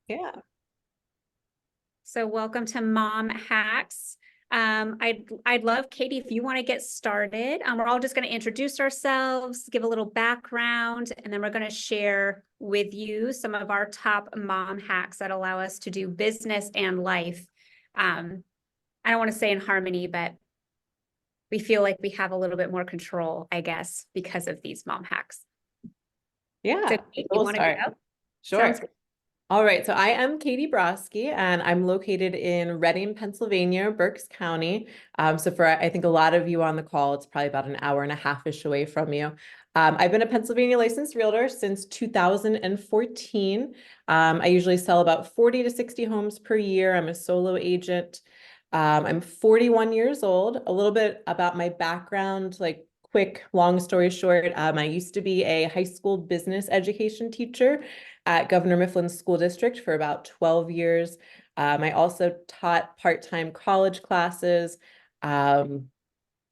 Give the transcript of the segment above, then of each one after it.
Yeah. So welcome to Mom Hacks. I'd love, Katie, if you want to get started. We're all just going to introduce ourselves, give a little background, and then we're going to share with you some of our top mom hacks that allow us to do business and life. I don't want to say in harmony, but we feel like we have a little bit more control, I guess, because of these mom hacks. So Yeah. Kate, you We'll want to start. go? Sounds Sure. good. All right. So I am Katie Broski, and I'm located in Reading, Pennsylvania, Berks County. So for I think a lot of you on the call, it's probably about an hour and a half-ish away from you. I've been a Pennsylvania licensed realtor since 2014. I usually sell about 40 to 60 homes per year. I'm a solo agent. I'm 41 years old. A little bit about my background, like quick, long story short, I used to be a high school business education teacher at Governor Mifflin's school district for about 12 years. I also taught part-time college classes. And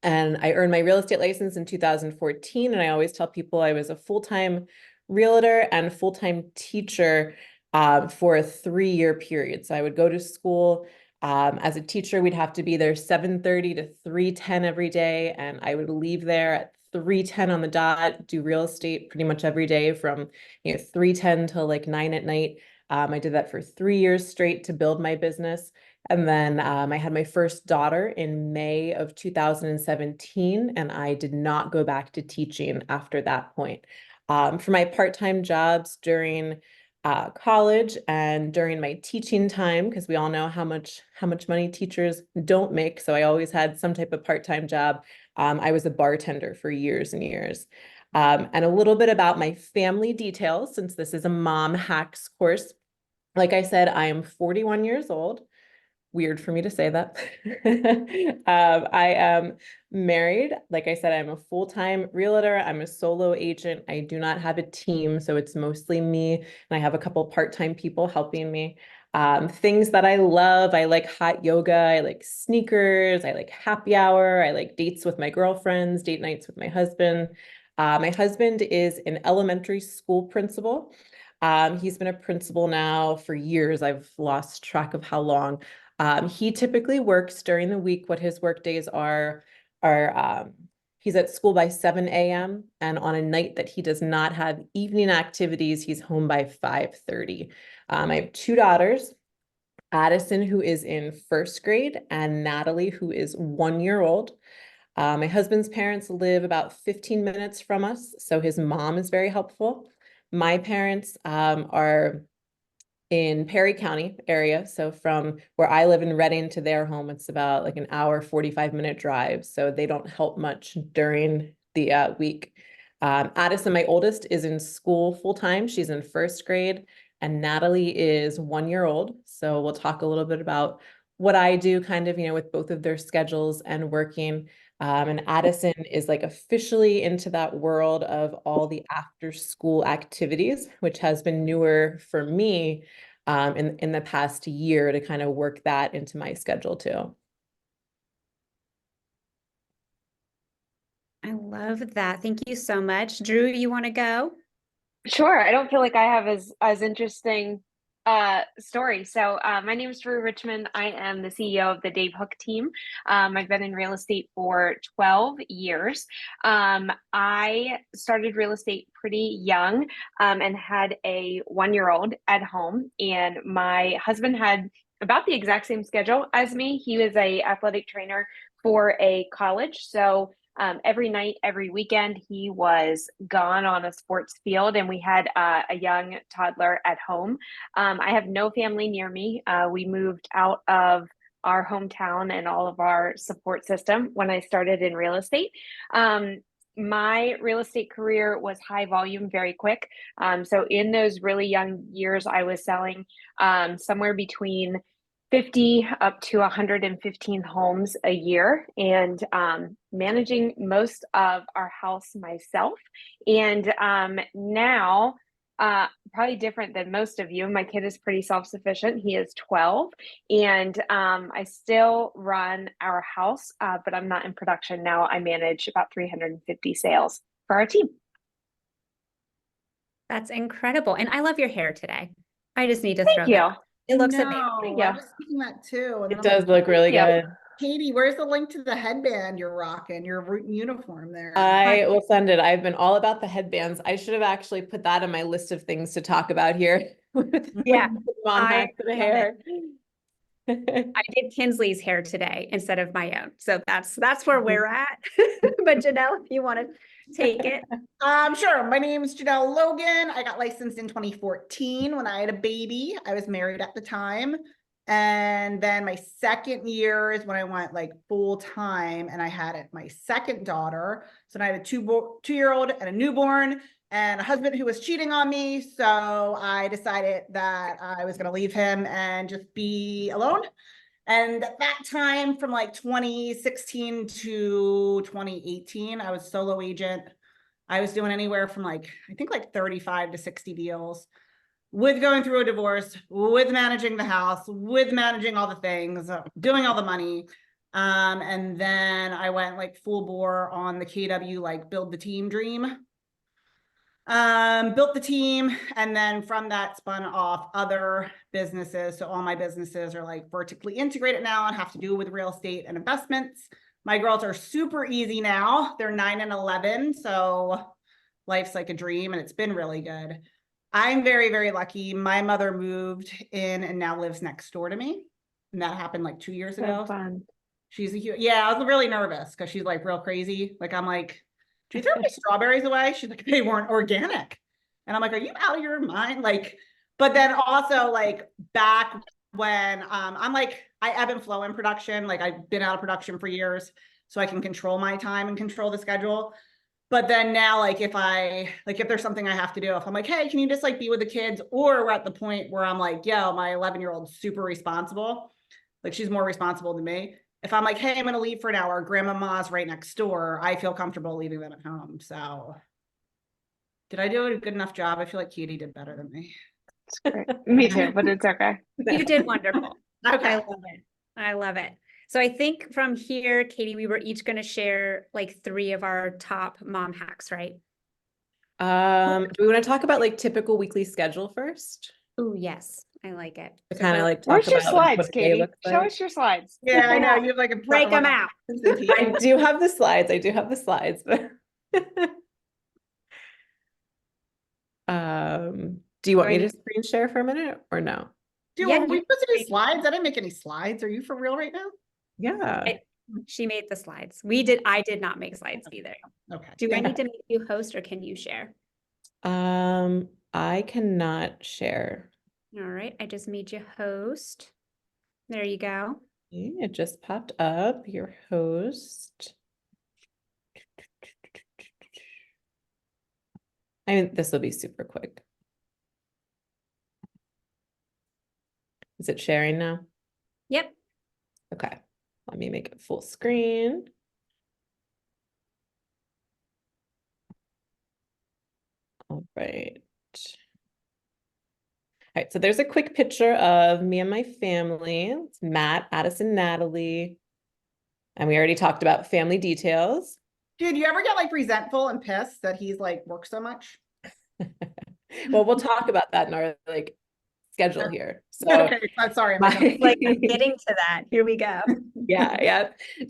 I earned my real estate license in 2014. And I always tell people I was a full-time realtor and full-time teacher for a 3-year period. So I would go to school. As a teacher, we'd have to be there 7:30 to 3:10 every day. And I would leave there at 3:10 on the dot, do real estate pretty much every day from 3:10 till like 9 at night. I did that for 3 years straight to build my business. And then I had my first daughter in May of 2017, and I did not go back to teaching after that point. For my part-time jobs during college and during my teaching time, because we all know how much money teachers don't make, so I always had some type of part-time job. I was a bartender for years and years. And a little bit about my family details, since this is a mom hacks course. Like I said, I am 41 years old. Weird for me to say that. I am married. Like I said, I'm a full-time realtor. I'm a solo agent. I do not have a team, so it's mostly me, and I have a couple part-time people helping me. Things that I love, I like hot yoga, I like sneakers, I like happy hour, I like dates with my girlfriends, date nights with my husband. My husband is an elementary school principal. He's been a principal now for years. I've lost track of how long. He typically works during the week. What his work days are he's at school by 7 a.m. and on a night that he does not have evening activities, he's home by 5:30. I have two daughters, Addison, who is in first grade, and Natalie, who is 1 year old. My husband's parents live about 15 minutes from us, so his mom is very helpful. My parents are in Perry County area. So from where I live in Reading to their home, it's about like an hour, 45-minute drive. So they don't help much during the week. Addison, my oldest, is in school full time. She's in first grade, and Natalie is 1 year old. So we'll talk a little bit about what I do kind of, with both of their schedules and working. And Addison is like officially into that world of all the after school activities, which has been newer for me in the past year to kind of work that into my schedule too. I love that. Thank you so much. Drew, you want to go? Sure. I don't feel like I have as interesting story. So my name is Drew Richmond. I am the CEO of the Dave Hook team. I've been in real estate for 12 years. I started real estate pretty young and had a 1 year old at home. And my husband had about the exact same schedule as me. He was a athletic trainer for a college. So every night, every weekend, he was gone on a sports field, and we had a young toddler at home. I have no family near me. We moved out of our hometown and all of our support system when I started in real estate. My real estate career was high volume very quick. So in those really young years, I was selling somewhere between 50 up to 115 homes a year, and managing most of our house myself. And now, probably different than most of you, my kid is pretty self-sufficient. He is 12, and I still run our house, but I'm not in production now. I manage about 350 sales for our team. That's incredible. And I love your hair today. I just need to Thank throw you. that. It looks amazing. No, Thank I you. was thinking that too. And then It I'm does like, look really Yeah. good. Katie, where's the link to the headband you're rocking, your uniform there? I will send it. I've been all about the headbands. I should have actually put that on my list of things to talk about here. with Yeah, mom I hacks and love hair. I did Kinsley's hair today instead of my own. So that's where we're at. But Janelle, if you want to take it. Sure. My name is Janelle Logan. I got licensed in 2014 when I had a baby. I was married at the time. And then my second year is when I went like full time and I had my second daughter. So I had a two-year-old and a newborn and a husband who was cheating on me. So I decided that I was going to leave him and just be alone. And at that time, from like 2016 to 2018, I was solo agent. I was doing anywhere from like, I think like 35 to 60 deals with going through a divorce, with managing the house, with managing all the things, doing all the money. And then I went like full bore on the KW, like build the team dream. Built the team, and then from that spun off other businesses. So all my businesses are like vertically integrated now and have to do with real estate and investments. My girls are super easy now. They're 9 and 11. So life's like a dream and it's been really good. I'm very, very lucky. My mother moved in and now lives next door to me. And that happened like 2 years ago. So fun. She's a huge, yeah, I was really nervous because she's like real crazy. Like, I'm like, do you throw my strawberries away? She's like, they weren't organic. And I'm like, are you out of your mind? Like, but then also like back when I'm like, I ebb and flow in production. Like I've been out of production for years, so I can control my time and control the schedule. But then now, like if there's something I have to do, if I'm like, hey, can you just like be with the kids? Or we're at the point where I'm like, yo, my 11-year-old's super responsible. Like she's more responsible than me. If I'm like, hey, I'm going to leave for an hour, grandmama's right next door, I feel comfortable leaving them at home. So did I do a good enough job? I feel like Katie did better than me. It's great. Me too, but it's okay. You did wonderful. Okay. I love it. I love it. So I think from here, Katie, we were each going to share like 3 of our top mom hacks, right? Do we want to talk about like typical weekly schedule first? Oh, yes. I like it. To kind of like talk Where's your about like, slides, what the day Katie? looks Show like. us your slides. Yeah, I know. You have like a Break them out. I do have the slides. I do have the slides, but do you want me to screen share for a minute or no? Dude, Yeah, were we you- supposed to do slides? I didn't make any slides. Are you for real right now? Yeah. She made the slides. I did not make slides either. Okay. Do I need to make you host or can you share? I cannot share. All right. I just made you host. There you go. Okay, it just popped up, your host. I mean, this will be super quick. Is it sharing now? Yep. Okay, let me make it full screen. All right. All right, so there's a quick picture of me and my family. It's Matt, Addison, Natalie. And we already talked about family details. Dude, you ever get like resentful and pissed that he's like works so much? Well, we'll talk about that in our like schedule here. So Okay, I'm sorry. Like I'm getting to that. Here we go. yeah.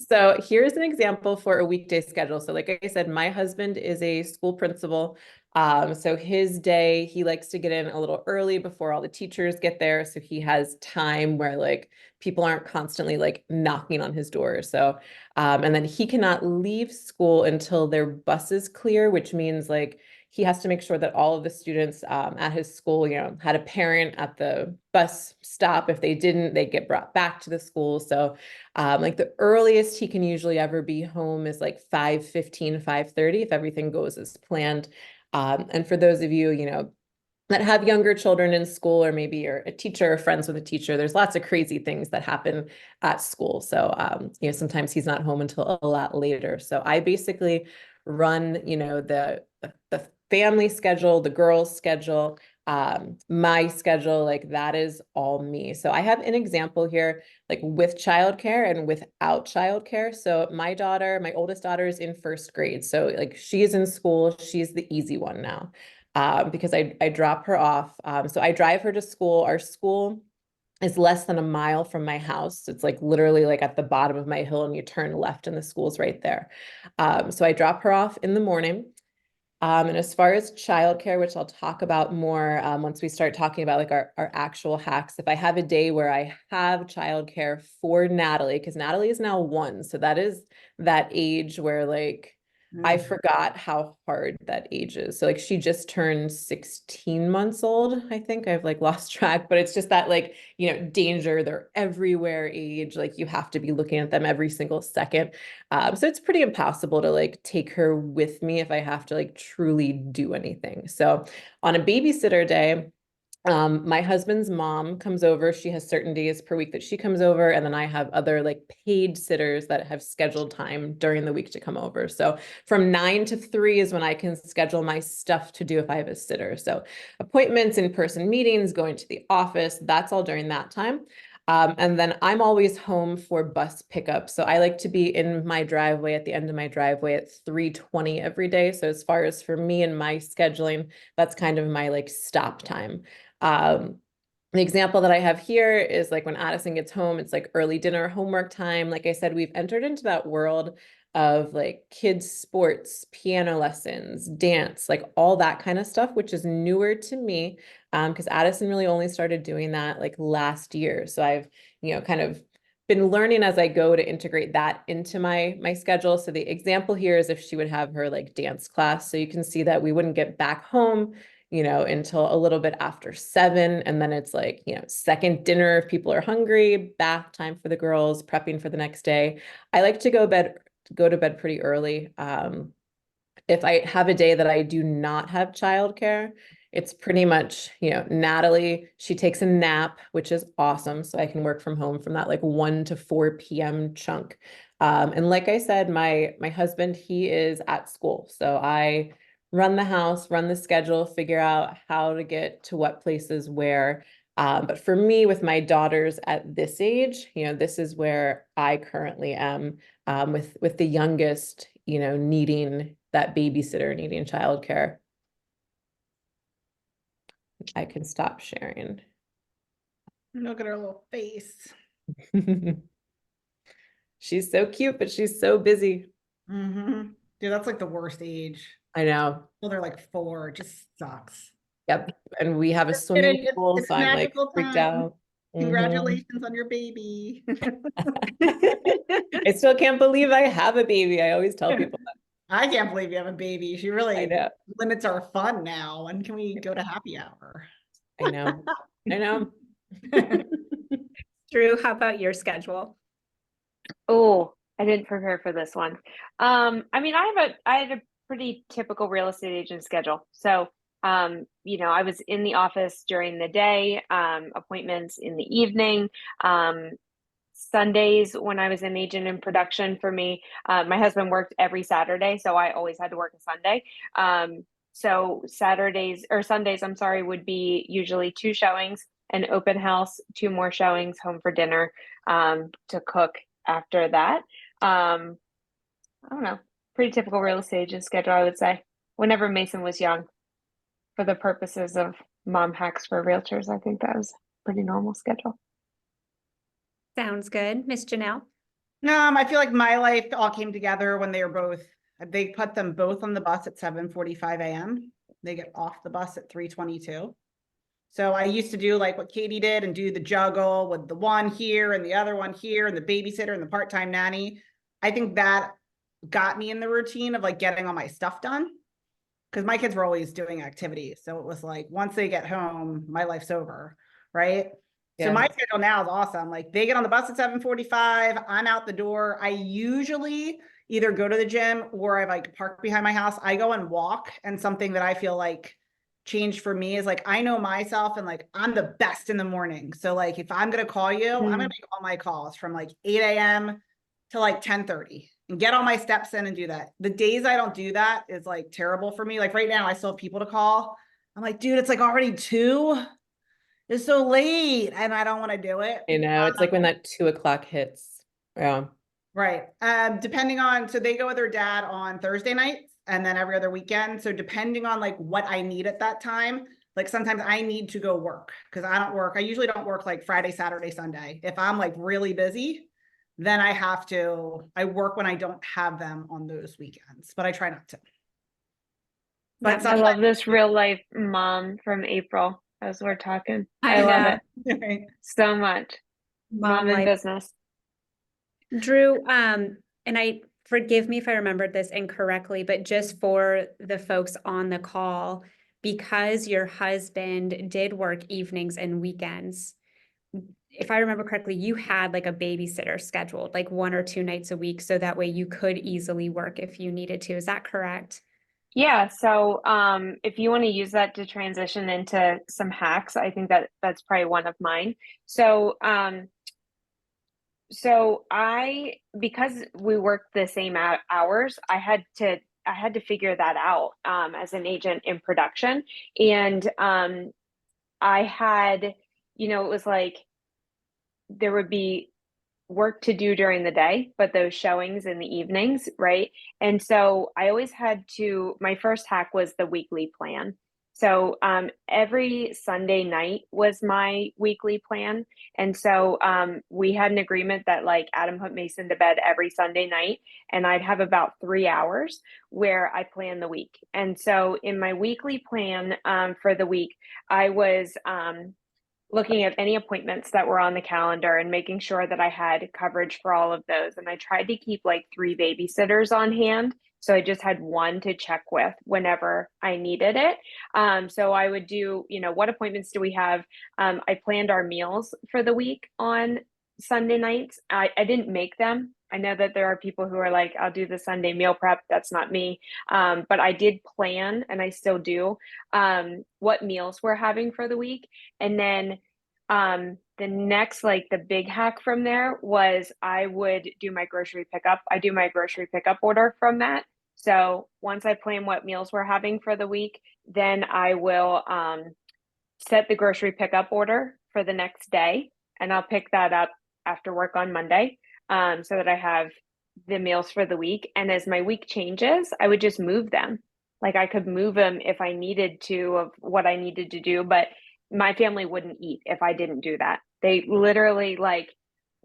So here's an example for a weekday schedule. So like I said, my husband is a school principal. So his day, he likes to get in a little early before all the teachers get there. So he has time where like people aren't constantly like knocking on his door. So, and then he cannot leave school until their bus is clear, which means like he has to make sure that all of the students at his school, had a parent at the bus stop. If they didn't, they get brought back to the school. So like the earliest he can usually ever be home is like 5:15, 5:30 if everything goes as planned. And for those of you, that have younger children in school, or maybe you're a teacher or friends with a teacher, there's lots of crazy things that happen at school. So, sometimes he's not home until a lot later. So I basically run, the family schedule, the girls' schedule, my schedule, like that is all me. So I have an example here, like with childcare and without childcare. So my oldest daughter is in first grade. So like she is in school, she's the easy one now. because I drop her off. So I drive her to school. Our school is less than a mile from my house. It's like literally like at the bottom of my hill and you turn left and the school's right there. So I drop her off in the morning. And as far as childcare, which I'll talk about more once we start talking about like our actual hacks, if I have a day where I have childcare for Natalie, because Natalie is now 1, so that is that age where like I forgot how hard that age is. So like she just turned 16 months old, I think. I've like lost track, but it's just that like, you know, danger, they're everywhere age. Like you have to be looking at them every single second. So it's pretty impossible to like take her with me if I have to like truly do anything. So on a babysitter day, my husband's mom comes over. She has certain days per week that she comes over, and then I have other like paid sitters that have scheduled time during the week to come over. So from 9 to 3 is when I can schedule my stuff to do if I have a sitter. So appointments, in-person meetings, going to the office, that's all during that time. And then I'm always home for bus pickup. So I like to be in my driveway at the end of my driveway at 3:20 every day. So as far as for me and my scheduling, that's kind of my like stop time. The example that I have here is like when Addison gets home, it's like early dinner, homework time. Like I said, we've entered into that world of like kids sports, piano lessons, dance, like all that kind of stuff, which is newer to me because Addison really only started doing that like last year. So I've, you know, kind of been learning as I go to integrate that into my schedule. So the example here is if she would have her like dance class. So you can see that we wouldn't get back home, you know, until a little bit after 7. And then it's like, you know, second dinner if people are hungry, bath time for the girls, prepping for the next day. I like to go to bed pretty early. If I have a day that I do not have childcare, it's pretty much, you know, Natalie, she takes a nap, which is awesome. So I can work from home from that like 1 to 4 p.m. chunk. And like I said, my husband, he is at school. So I run the house, run the schedule, figure out how to get to what places where. But for me, with my daughters at this age, you know, this is where I currently am with the youngest, you know, needing that babysitter, needing childcare. I can stop sharing. Look at her little face. She's so cute, but she's so busy. Dude, that's like the worst age. I know. Well, they're like 4. It just sucks. Yep. And we have a swimming pool, It's so I'm like magical freaked time. out. Congratulations on your baby. I still can't believe I have a baby. I always tell people that. I can't believe you have a baby. She I really know. limits our fun now. When can we go to happy hour? I know. I know. Drew, how about your schedule? Oh, I didn't prepare for this one. I mean, I had a pretty typical real estate agent schedule. So, you know, I was in the office during the day, appointments in the evening. Sundays when I was an agent in production for me, my husband worked every Saturday, so I always had to work a Sunday. So Saturdays or Sundays, I'm sorry, would be usually 2 showings, an open house, 2 more showings, home for dinner, to cook after that. I don't know, pretty typical real estate agent schedule, I would say. Whenever Mason was young, for the purposes of mom hacks for realtors, I think that was a pretty normal schedule. Sounds good. Miss Janelle? I feel like my life all came together when they put them both on the bus at 7:45 a.m. They get off the bus at 3:22. So I used to do like what Katie did and do the juggle with the one here and the other one here and the babysitter and the part-time nanny. I think that got me in the routine of like getting all my stuff done because my kids were always doing activities. So it was like, once they get home, my life's over, right? So my schedule now is awesome. Like they get on the bus at 7:45, I'm out the door. I usually either go to the gym or I like park behind my house. I go and walk, and something that I feel like changed for me is like I know myself and like I'm the best in the morning. So like if I'm gonna call you, I'm gonna make all my calls from like 8 a.m. to like 10:30 and get all my steps in and do that. The days I don't do that is like terrible for me. Like right now I still have people to call. I'm like, dude, it's like already 2. It's so late and I don't want to do it. I know. It's like when that 2 o'clock hits. Yeah. Right. Depending on, so they go with their dad on Thursday nights. and then every other weekend. So depending on like what I need at that time, like sometimes I need to go work because I usually don't work like Friday, Saturday, Sunday. If I'm like really busy, then I work when I don't have them on those weekends, but I try not to. But Yeah, I love this real life mom from April as we're talking. I love it so much. Mom in life. business. Drew, and forgive me if I remembered this incorrectly, but just for the folks on the call, because your husband did work evenings and weekends, if I remember correctly, you had like a babysitter scheduled, like 1 or 2 nights a week, so that way you could easily work if you needed to. Is that correct? Yeah, so if you want to use that to transition into some hacks, I think that's probably one of mine. So because we worked the same hours, I had to figure that out as an agent in production. And I had, it was like there would be work to do during the day, but those showings in the evenings, right? And so I always my first hack was the weekly plan. So every Sunday night was my weekly plan. And so we had an agreement that like Adam put Mason to bed every Sunday night, and I'd have about 3 hours where I plan the week. And so in my weekly plan for the week, I was looking at any appointments that were on the calendar and making sure that I had coverage for all of those. And I tried to keep like 3 babysitters on hand. So I just had one to check with whenever I needed it. So I would do, what appointments do we have? I planned our meals for the week on Sunday nights. I didn't make them. I know that there are people who are like, I'll do the Sunday meal prep. That's not me. But I did plan, and I still do, what meals we're having for the week. And then the next, like the big hack from there was I would do my grocery pickup. I do my grocery pickup order from that. So once I plan what meals we're having for the week, then I will set the grocery pickup order for the next day, and I'll pick that up after work on Monday, so that I have the meals for the week. And as my week changes, I would just move them. Like I could move them if I needed to of what I needed to do, but my family wouldn't eat if I didn't do that. They literally like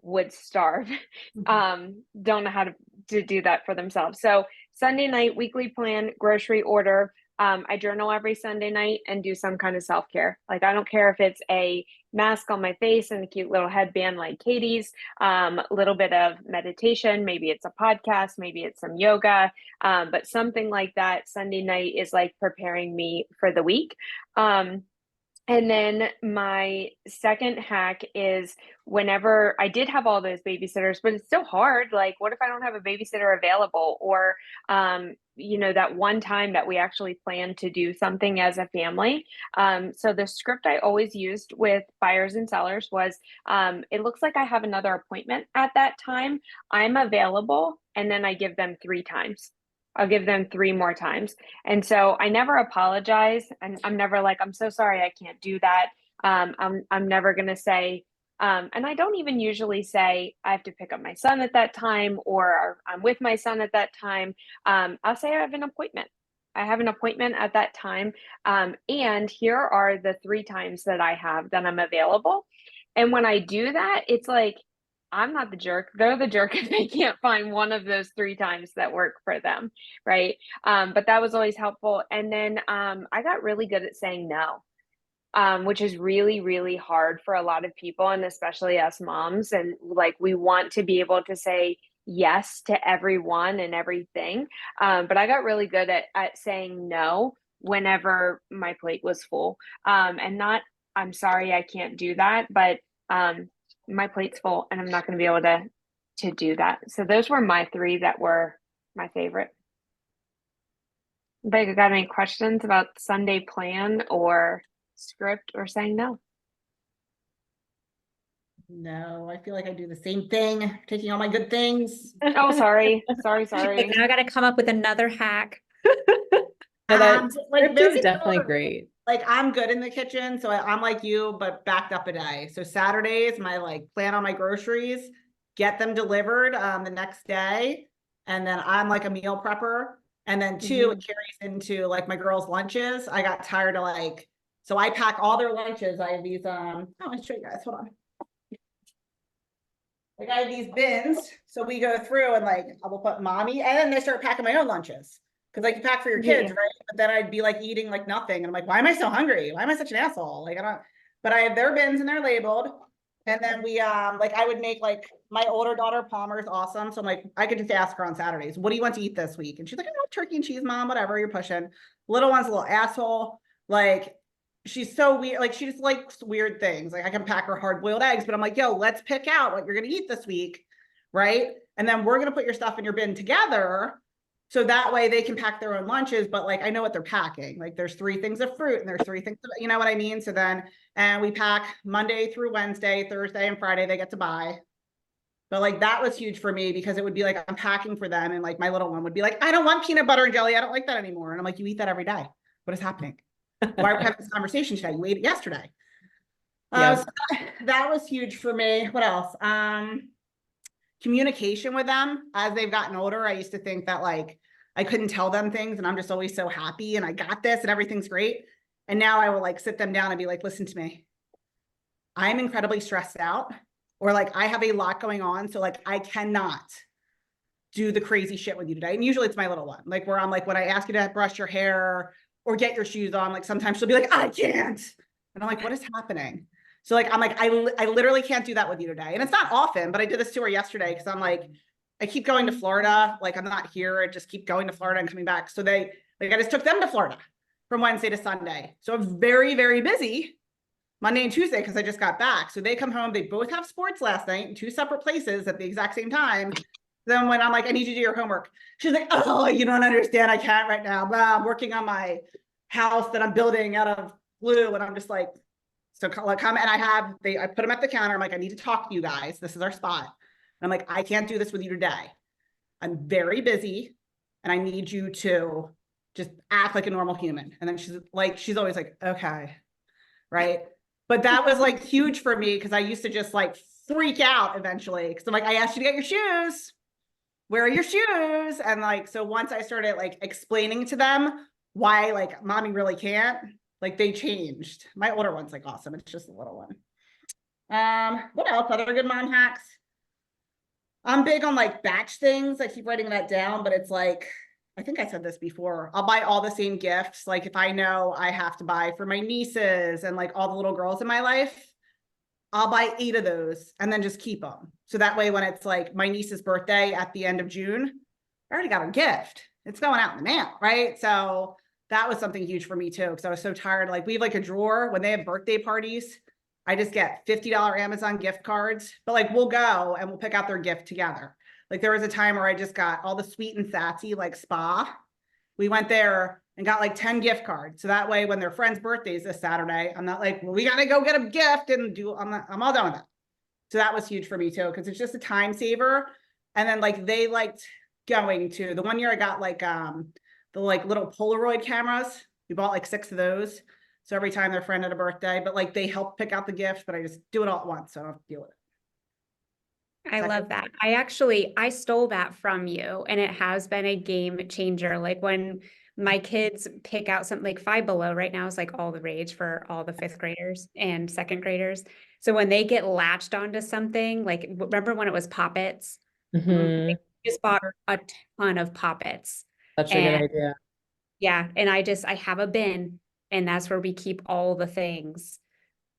would starve. Don't know how to do that for themselves. So Sunday night, weekly plan, grocery order. I journal every Sunday night and do some kind of self-care. Like I don't care if it's a mask on my face and a cute little headband like Katie's, a little bit of meditation, maybe it's a podcast, maybe it's some yoga, but something like that. Sunday night is like preparing me for the week. And then my second hack is whenever I did have all those babysitters, but it's still hard. Like, what if I don't have a babysitter available? Or, that one time that we actually planned to do something as a family. So the script I always used with buyers and sellers was, it looks like I have another appointment at that time. I'm available. And then I give them 3 times. I'll give them 3 more times. And so I never apologize. And I'm never like, I'm so sorry, I can't do that. I'm never going to say, and I don't even usually say I have to pick up my son at that time, or I'm with my son at that time. I'll say I have an appointment. I have an appointment at that time. And here are the 3 times that I have that I'm available. And when I do that, it's like, I'm not the jerk. They're the jerk if they can't find one of those 3 times that work for them, right? But that was always helpful. And then I got really good at saying no, which is really, really hard for a lot of people, and especially us moms. And like we want to be able to say yes to everyone and everything. But I got really good at saying no whenever my plate was full. And not, I'm sorry, I can't do that, but my plate's full and I'm not going to be able to do that. So those were my 3 that were my favorite. Anybody got any questions about Sunday plan or script or saying no? No, I feel like I do the same thing, taking all my good things. Oh, sorry. Like, now I got to come up with another hack. No, that Like script very is definitely similar. great. Like I'm good in the kitchen, so I'm like you, but backed up a day. So Saturdays, my like plan on my groceries, get them delivered the next day, and then I'm like a meal prepper. And then two, it carries into like my girls' lunches. I got tired of like, so I pack all their lunches. I have these, oh, I'll show you guys, hold on. Like I have these bins. So we go through and like, I will put mommy, and then I start packing my own lunches. Cause like you pack for your kids, Yeah. right? But then I'd be like eating like nothing. And I'm like, why am I so hungry? Why am I such an asshole? Like I don't, but I have their bins and they're labeled. And then we, like I would make like my older daughter, Palmer's awesome. So I'm like, I could just ask her on Saturdays, what do you want to eat this week? And she's like, oh, turkey and cheese, mom, whatever you're pushing. Little one's a little asshole. Like she's so weird. Like she just likes weird things. Like I can pack her hard boiled eggs, but I'm like, yo, let's pick out what you're going to eat this week. Right. And then we're going to put your stuff in your bin together. So that way they can pack their own lunches, but like, I know what they're packing. Like there's 3 things of fruit and there's 3 things, you know what I mean? So then, and we pack Monday through Wednesday, Thursday and Friday, they get to buy. But like, that was huge for me because it would be like, I'm packing for them. And like, my little one would be like, I don't want peanut butter and jelly. I don't like that anymore. And I'm like, you eat that every day. What is happening? Why are we having this conversation today? You ate it yesterday. So that was huge for me. What else? Communication with them as they've gotten older. I used to think that like I couldn't tell them things and I'm just always so happy and I got this and everything's great. And now I will like sit them down and be like, listen to me. I'm incredibly stressed out, or like I have a lot going on. So like I cannot do the crazy shit with you today. And usually it's my little one, like where I'm like, when I ask you to brush your hair or get your shoes on, like sometimes she'll be like, I can't. And I'm like, what is happening? So like, I'm like, I literally can't do that with you today. And it's not often, but I did this to her yesterday because I'm like, I keep going to Florida. Like I'm not here. I just keep going to Florida and coming back. So they, like, I just took them to Florida from Wednesday to Sunday. So I'm very, very busy Monday and Tuesday because I just got back. So they come home, they both have sports last night in 2 separate places at the exact same time. Then when I'm like, I need you to do your homework, she's like, oh, you don't understand. I can't right now. Blah, I'm working on my house that I'm building out of glue. And I'm just like, so come, and I put them at the counter. I'm like, I need to talk to you guys. This is our spot. And I'm like, I can't do this with you today. I'm very busy and I need you to just act like a normal human. And then she's always like, okay. Right. But that was like huge for me because I used to just like freak out eventually. Because I'm like, I asked you to get your shoes. Where are your shoes? And like, so once I started like explaining to them why like mommy really can't, like they changed. My older one's like awesome. It's just a little one. What else? Other good mom hacks? I'm big on like batch things. I keep writing that down, but it's like, I think I said this before. I'll buy all the same gifts. Like if I know I have to buy for my nieces and like all the little girls in my life, I'll buy 8 of those and then just keep them. So that way, when it's like my niece's birthday at the end of June, I already got her gift. It's going out in the mail, right? So that was something huge for me too, because I was so tired. Like we have like a drawer when they have birthday parties. I just get $50 Amazon gift cards, but like we'll go and we'll pick out their gift together. Like there was a time where I just got all the Sweet and Sassy like spa. We went there and got like 10 gift cards. So that way, when their friend's birthday is this Saturday, I'm not like, well, we got to go get a gift and I'm all done with that. So that was huge for me too, because it's just a time saver. And then like they liked going to the one year I got like the like little Polaroid cameras. We bought like 6 of those. So every time their friend had a birthday, but like they help pick out the gift, but I just do it all at once. So I don't have to deal with it. I love that. I stole that from you and it has been a game changer. Like when my kids pick out something like Five Below right now is like all the rage for all the 5th graders and 2nd graders. So when they get latched onto something, like remember when it was Poppets? Mhm. Just bought a ton of Poppets. That's a good idea. Yeah. And I have a bin and that's where we keep all the things.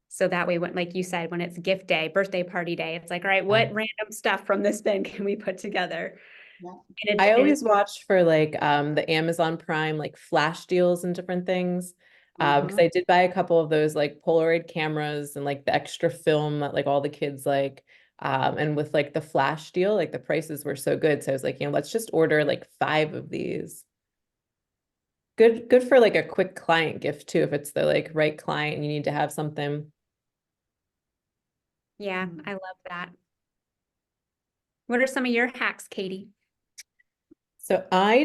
So that way, when, like you said, when it's gift day, birthday party day, it's like, all right, what random stuff from this bin can we put together? Yeah. I always watch for like the Amazon Prime like flash deals and different things. Because I did buy a couple of those like Polaroid cameras and like the extra film that like all the kids like. And with like the flash deal, like the prices were so good. So I was like, let's just order like 5 of these. Good for like a quick client gift too, if it's the like right client and you need to have something. Yeah, I love that. What are some of your hacks, Katie? So I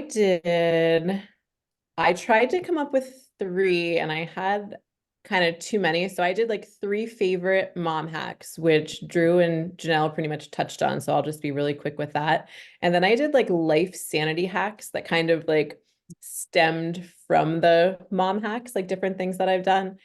tried to come up with 3 and I had kind of too many. So I did like 3 favorite mom hacks, which Drew and Janelle pretty much touched on. So I'll just be really quick with that. And then I did like life sanity hacks that kind of like stemmed from the mom hacks, like different things that I've done.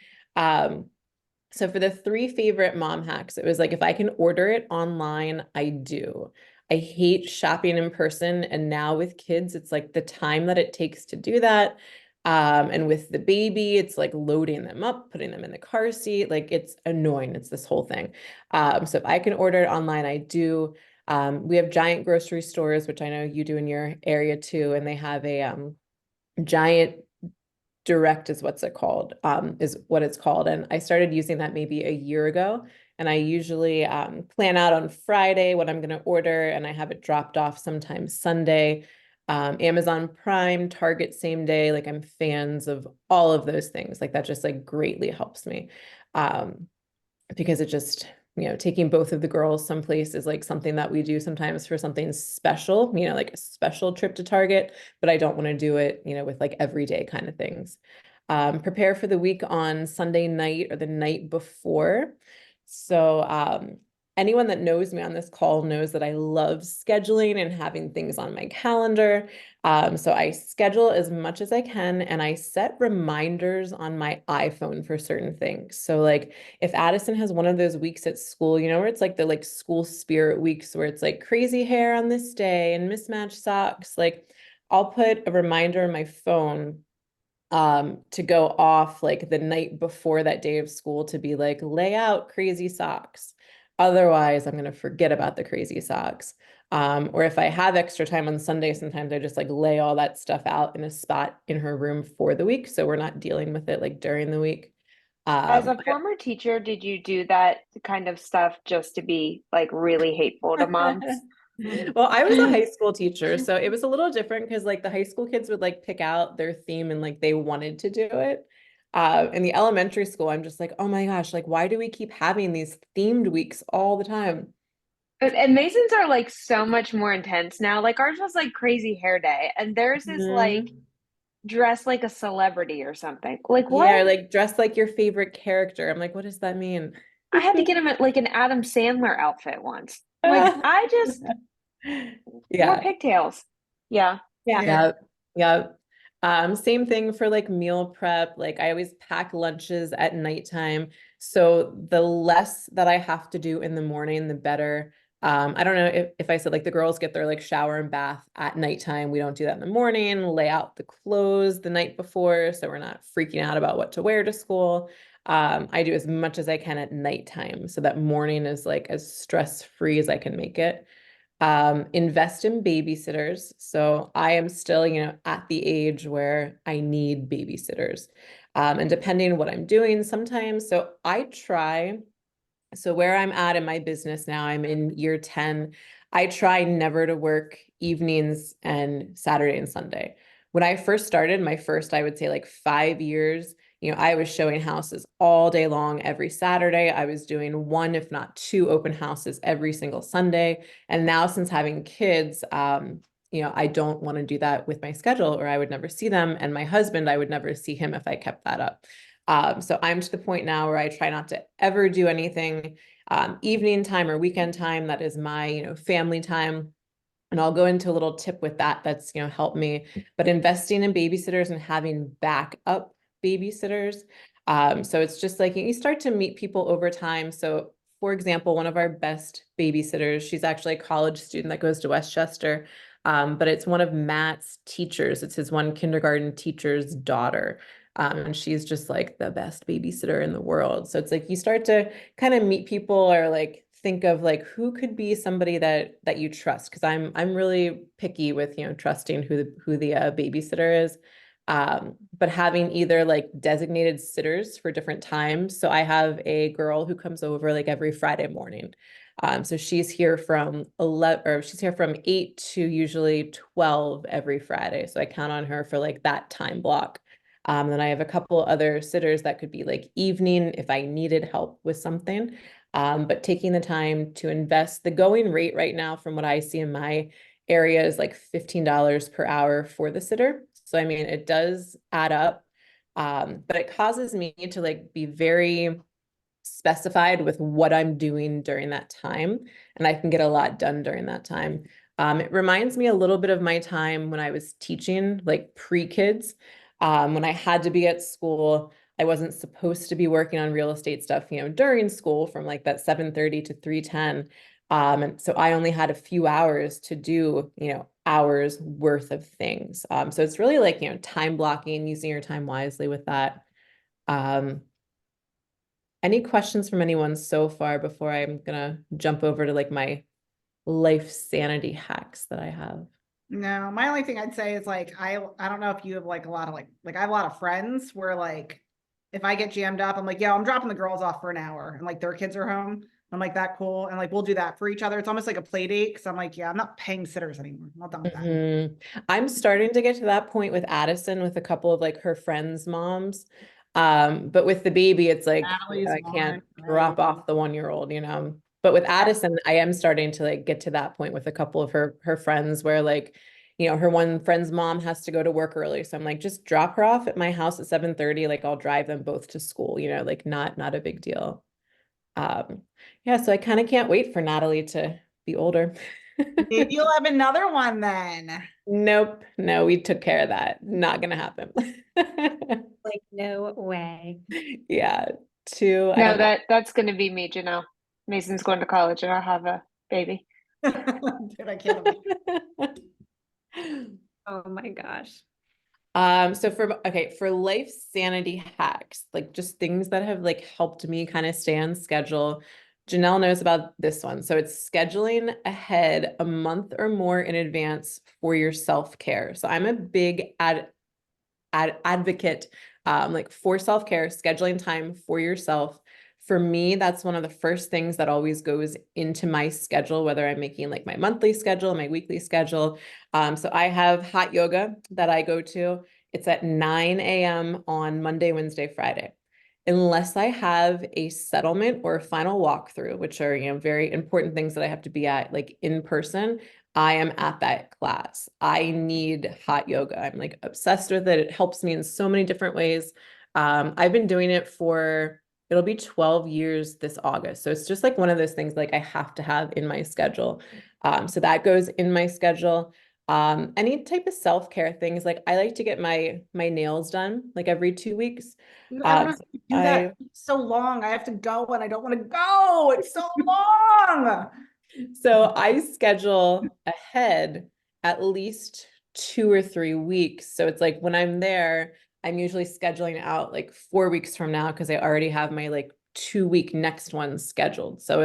So for the 3 favorite mom hacks, it was like, if I can order it online, I do. I hate shopping in person. And now with kids, it's like the time that it takes to do that. And with the baby, it's like loading them up, putting them in the car seat. Like it's annoying. It's this whole thing. So if I can order it online, I do. We have giant grocery stores, which I know you do in your area too. And they have a giant direct is what it's called. And I started using that maybe a year ago. And I usually plan out on Friday what I'm going to order, and I have it dropped off sometime Sunday. Amazon Prime, Target same day. Like I'm fans of all of those things. Like that just like greatly helps me. Because it just, taking both of the girls someplace is like something that we do sometimes for something special, like a special trip to Target, but I don't want to do it, with like everyday kind of things. Prepare for the week on Sunday night or the night before. So anyone that knows me on this call knows that I love scheduling and having things on my calendar. So I schedule as much as I can, and I set reminders on my iPhone for certain things. So like if Addison has one of those weeks at school, where it's like the like school spirit weeks where it's like crazy hair on this day and mismatched socks, like I'll put a reminder on my phone to go off like the night before that day of school to be like, lay out crazy socks. Otherwise, I'm going to forget about the crazy socks. Or if I have extra time on Sunday, sometimes I just like lay all that stuff out in a spot in her room for the week. So we're not dealing with it like during the week. As a former teacher, did you do that kind of stuff just to be like really hateful to moms? Well, I was a high school teacher, so it was a little different because like the high school kids would like pick out their theme and like they wanted to do it. In the elementary school, I'm just like, oh my gosh, like why do we keep having these themed weeks all the time? And Masons are like so much more intense now. Like ours was like crazy hair day, and theirs is like Mhm. dress like a celebrity or something. Like Yeah, or what? like dress like your favorite character. I'm like, what does that mean? I had to get him like an Adam Sandler outfit once. Like I just more Yeah. pigtails. Yeah. Yeah. Yeah. Yeah. Same thing for like meal prep. Like I always pack lunches at nighttime. So the less that I have to do in the morning, the better. I don't know if I said like the girls get their like shower and bath at nighttime. We don't do that in the morning, lay out the clothes the night before. So we're not freaking out about what to wear to school. I do as much as I can at nighttime. So that morning is like as stress-free as I can make it. Invest in babysitters. So I am still, at the age where I need babysitters. And depending on what I'm doing sometimes, so where I'm at in my business now, I'm in year 10. I try never to work evenings and Saturday and Sunday. When I first started, my first, I would say like 5 years, I was showing houses all day long every Saturday. I was doing one, if not two open houses every single Sunday. And now since having kids, I don't want to do that with my schedule or I would never see them. And my husband, I would never see him if I kept that up. So I'm to the point now where I try not to ever do anything evening time or weekend time. That is my, family time. And I'll go into a little tip with that that's, helped me. But investing in babysitters and having backup babysitters. So it's just like you start to meet people over time. So for example, one of our best babysitters, she's actually a college student that goes to Westchester. But it's one of Matt's teachers. It's his one kindergarten teacher's daughter. And she's just like the best babysitter in the world. So it's like you start to kind of meet people or like think of like who could be somebody that you trust, because I'm really picky with trusting who the babysitter is. But having either like designated sitters for different times. So I have a girl who comes over like every Friday morning. So she's here from 11 or she's here from 8 to usually 12 every Friday. So I count on her for like that time block. Then I have a couple other sitters that could be like evening if I needed help with something. But taking the time to invest, the going rate right now from what I see in my area is like $15 per hour for the sitter. So I mean, it does add up. But it causes me to like be very specified with what I'm doing during that time. And I can get a lot done during that time. It reminds me a little bit of my time when I was teaching, like pre-kids, when I had to be at school. I wasn't supposed to be working on real estate stuff, during school from like that 7:30 to 3:10. And so I only had a few hours to do, hours worth of things. So it's really like, time blocking, using your time wisely with that. Any questions from anyone so far before I'm gonna jump over to like my life sanity hacks that I have? No, my only thing I'd say is like I don't know if you have like a lot of like I have a lot of friends where like if I get jammed up, I'm like, yeah, I'm dropping the girls off for an hour and like their kids are home. I'm like, that cool. And like we'll do that for each other. It's almost like a play date because I'm like, yeah, I'm not paying sitters anymore. I'm not done with that. Mhm. I'm starting to get to that point with Addison with a couple of like her friends' moms. But with the baby, it's like Natalie's I can't one, drop right? off the 1-year old, But with Addison, I am starting to like get to that point with a couple of her friends where like, her one friend's mom has to go to work early. So I'm like, just drop her off at my house at 7:30. Like I'll drive them both to school, like not a big deal. Yeah, so I kind of can't wait for Natalie to be older. Maybe you'll have another one then. Nope. No, we took care of that. Not gonna happen. Like, no way. Yeah. Two, I No, don't know. that's going to be me, Janelle. Mason's going to college, and I'll have a baby. Dude, I can't imagine. Oh my gosh. So for life sanity hacks, like just things that have like helped me kind of stay on schedule. Janelle knows about this one. So it's scheduling ahead a month or more in advance for your self-care. So I'm a big advocate, like for self-care, scheduling time for yourself. For me, that's one of the first things that always goes into my schedule, whether I'm making like my monthly schedule, my weekly schedule. So I have hot yoga that I go to. It's at 9 a.m. on Monday, Wednesday, Friday. Unless I have a settlement or a final walkthrough, which are, very important things that I have to be at like in person, I am at that class. I need hot yoga. I'm like obsessed with it. It helps me in so many different ways. I've been doing it for, it'll be 12 years this August. So it's just like one of those things like I have to have in my schedule. So that goes in my schedule. Any type of self-care things, like I like to get my nails done like every 2 weeks. Dude, I don't know So how you do that. It's so long. I have to go and I don't want to go. It's so long. So I schedule ahead at least 2 or 3 weeks. So it's like when I'm there, I'm usually scheduling out like 4 weeks from now because I already have my like 2 week next one scheduled. So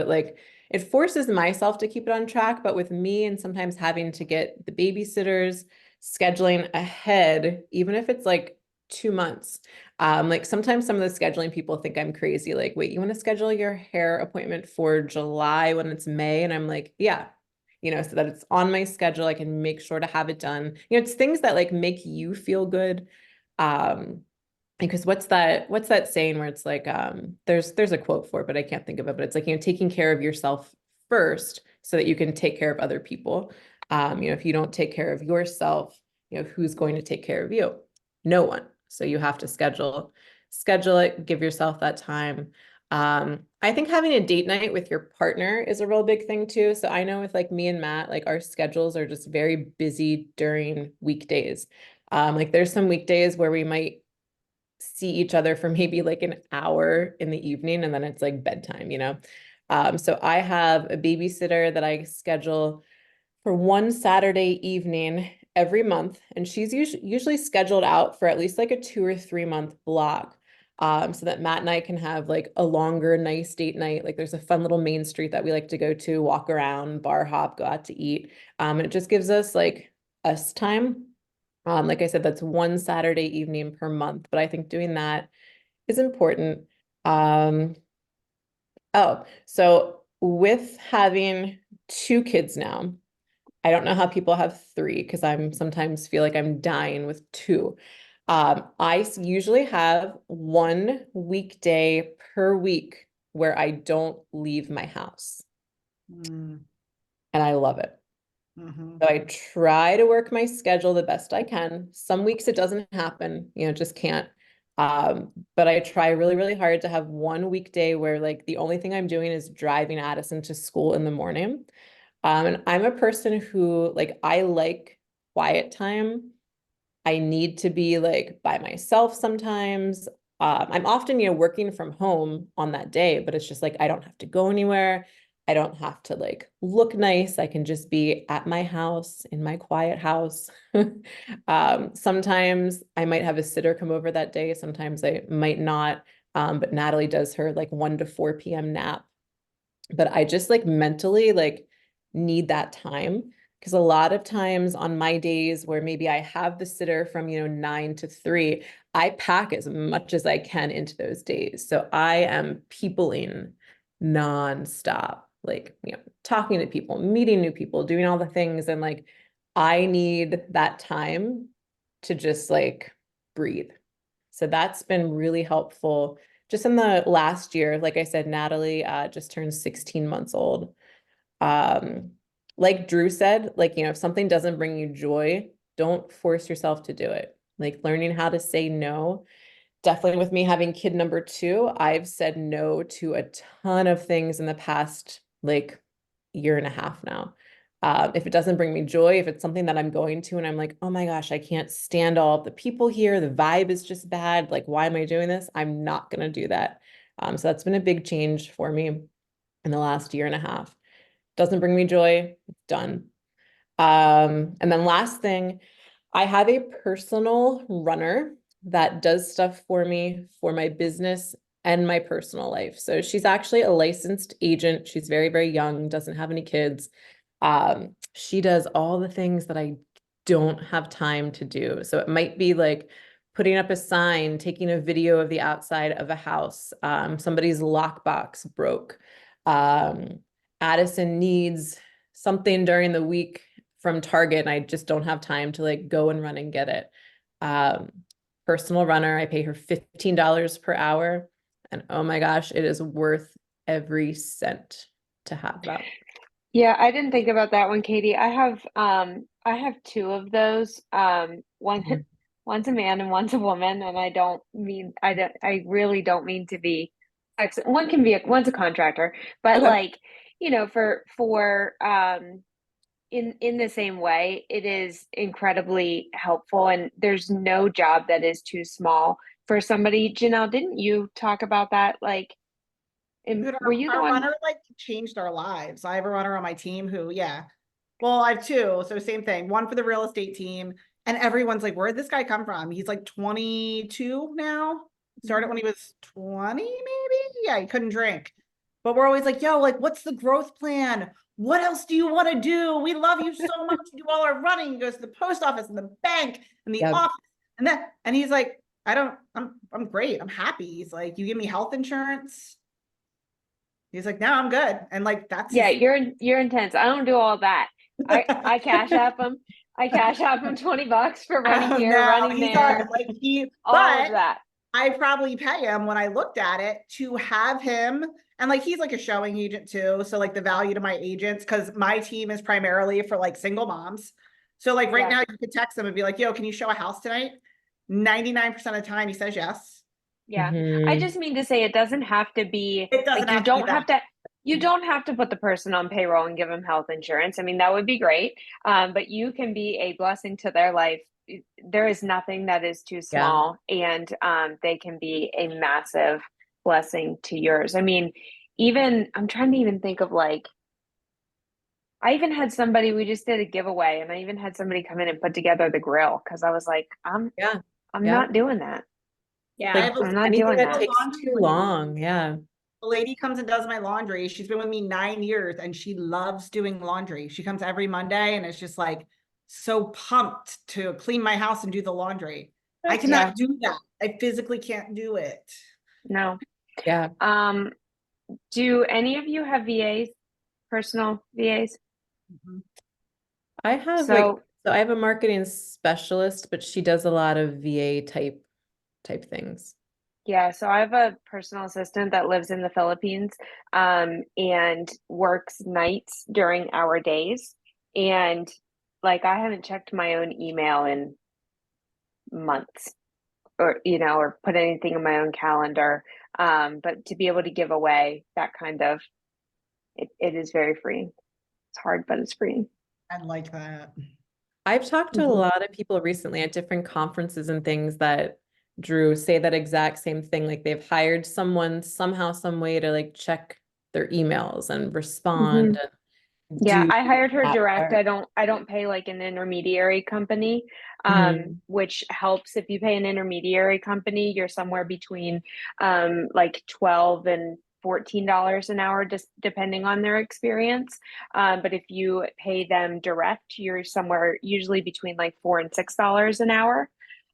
it forces myself to keep it on track, but with me and sometimes having to get the babysitters scheduling ahead, even if it's like 2 months. Like sometimes some of the scheduling people think I'm crazy. Like, wait, you want to schedule your hair appointment for July when it's May? And I'm like, yeah, so that it's on my schedule. I can make sure to have it done. It's things that like make you feel good. Because what's that saying where it's like, there's a quote for it, but I can't think of it, but it's like, taking care of yourself first so that you can take care of other people. If you don't take care of yourself, who's going to take care of you? No one. So you have to schedule it, give yourself that time. I think having a date night with your partner is a real big thing too. So I know with like me and Matt, like our schedules are just very busy during weekdays. Like there's some weekdays where we might see each other for maybe like an hour in the evening and then it's like bedtime. So I have a babysitter that I schedule for one Saturday evening every month, and she's usually scheduled out for at least like a 2 or 3 month block. So that Matt and I can have like a longer, nice date night. Like there's a fun little main street that we like to go to, walk around, bar hop, go out to eat. And it just gives us like us time. Like I said, that's one Saturday evening per month, but I think doing that is important. Oh, so with having 2 kids now, I don't know how people have 3 because I'm sometimes feel like I'm dying with 2. I usually have one weekday per week where I don't leave my house, Mm, and I love it. mhm. So I try to work my schedule the best I can. Some weeks it doesn't happen, just can't. But I try really, really hard to have one weekday where like the only thing I'm doing is driving Addison to school in the morning. And I'm a person who like I like quiet time. I need to be like by myself sometimes. I'm often, working from home on that day, but it's just like I don't have to go anywhere. I don't have to like look nice. I can just be at my house in my quiet house. Sometimes I might have a sitter come over that day. Sometimes I might not. But Natalie does her like 1 to 4 p.m. nap. But I just like mentally like need that time because a lot of times on my days where maybe I have the sitter from 9 to 3, I pack as much as I can into those days. So I am peopling nonstop, like talking to people, meeting new people, doing all the things, and like I need that time to just like breathe. So that's been really helpful just in the last year. Like I said, Natalie just turned 16 months old. Um, like Drew said, like, if something doesn't bring you joy, don't force yourself to do it. Like learning how to say no. Definitely with me having kid number 2, I've said no to a ton of things in the past like year and a half now. If it doesn't bring me joy, if it's something that I'm going to and I'm like, oh my gosh, I can't stand all of the people here, the vibe is just bad, like why am I doing this? I'm not going to do that. So that's been a big change for me in the last year and a half. Doesn't bring me joy, it's done. And then last thing, I have a personal runner that does stuff for me for my business and my personal life. So she's actually a licensed agent. She's very, very young, doesn't have any kids. She does all the things that I don't have time to do. So it might be like putting up a sign, taking a video of the outside of a house. Somebody's lockbox broke. Addison needs something during the week from Target and I just don't have time to like go and run and get it. Personal runner, I pay her $15 per hour. And oh my gosh, it is worth every cent to have that. Yeah, I didn't think about that one, Katie. I have two of those. One Mhm. one's a man and one's a woman, and I really don't mean to be one can be one's a contractor, but Okay. like, for in the same way, it is incredibly helpful, and there's no job that is too small for somebody. Janelle, didn't you talk about that? Like, Dude, were you the our one? runner like changed our lives. I have a runner on my team who, yeah. Well, I have two. So same thing. One for the real estate team. And everyone's like, where'd this guy come from? He's like 22 now. Started when he was 20, maybe. Yeah, he couldn't drink. But we're always like, yo, like, what's the growth plan? What else do you want to do? We love you so much. You do all our running. He goes to the post office and the bank and the Yeah. office. And he's like, I'm great. I'm happy. He's like, you give me health insurance. He's like, no, I'm good. And like, that's Yeah, his. you're intense. I don't do all that. I cash app him. I cash app him $20 for running Oh here, no, running he's not there, like all of but that. I probably pay him when I looked at it to have him. And like, he's like a showing agent too. So like the value to my agents, because my team is primarily for like single moms. So like right Yeah. now you could text him and be like, yo, can you show a house tonight? 99% of the time he says yes. Yeah. I Mhm. just mean to say it doesn't have to be It doesn't like have to be that. you don't have to put the person on payroll and give them health insurance. I mean, that would be great. But you can be a blessing to their life. There is nothing that is too Yeah. small, and they can be a massive blessing to yours. I mean, even I'm trying to even think of like I even had somebody, we just did a giveaway, and I even had somebody come in and put together the grill because I was like, Yeah. I'm Yeah. not doing that. Yeah. I Like have I'm a not anything doing that that. takes laundry too lady. long. Yeah. The lady comes and does my laundry. She's been with me 9 years and she loves doing laundry. She comes every Monday and it's just like so pumped to clean my house and do the laundry. I Yeah, cannot do that. I physically can't do it. no. Yeah. Um, do any of you have VAs, personal VAs? Mhm. I have like, So so I have a marketing specialist, but she does a lot of VA type things. yeah, so I have a personal assistant that lives in the Philippines, and works nights during our days. And like I haven't checked my own email in months, or or put anything in my own calendar. But to be able to give away that kind of it is very freeing. It's hard, but it's freeing. I like that. I've talked to a Mhm. lot of people recently at different conferences and things that Drew say that exact same thing. Like they've hired someone somehow, some way to like check their emails and respond and Yeah, do I hired her that direct. part. I don't pay like an intermediary company, Mhm. which helps. If you pay an intermediary company, you're somewhere between like 12 and $14 an hour, just depending on their experience. But if you pay them direct, you're somewhere usually between like $4 and $6 an hour.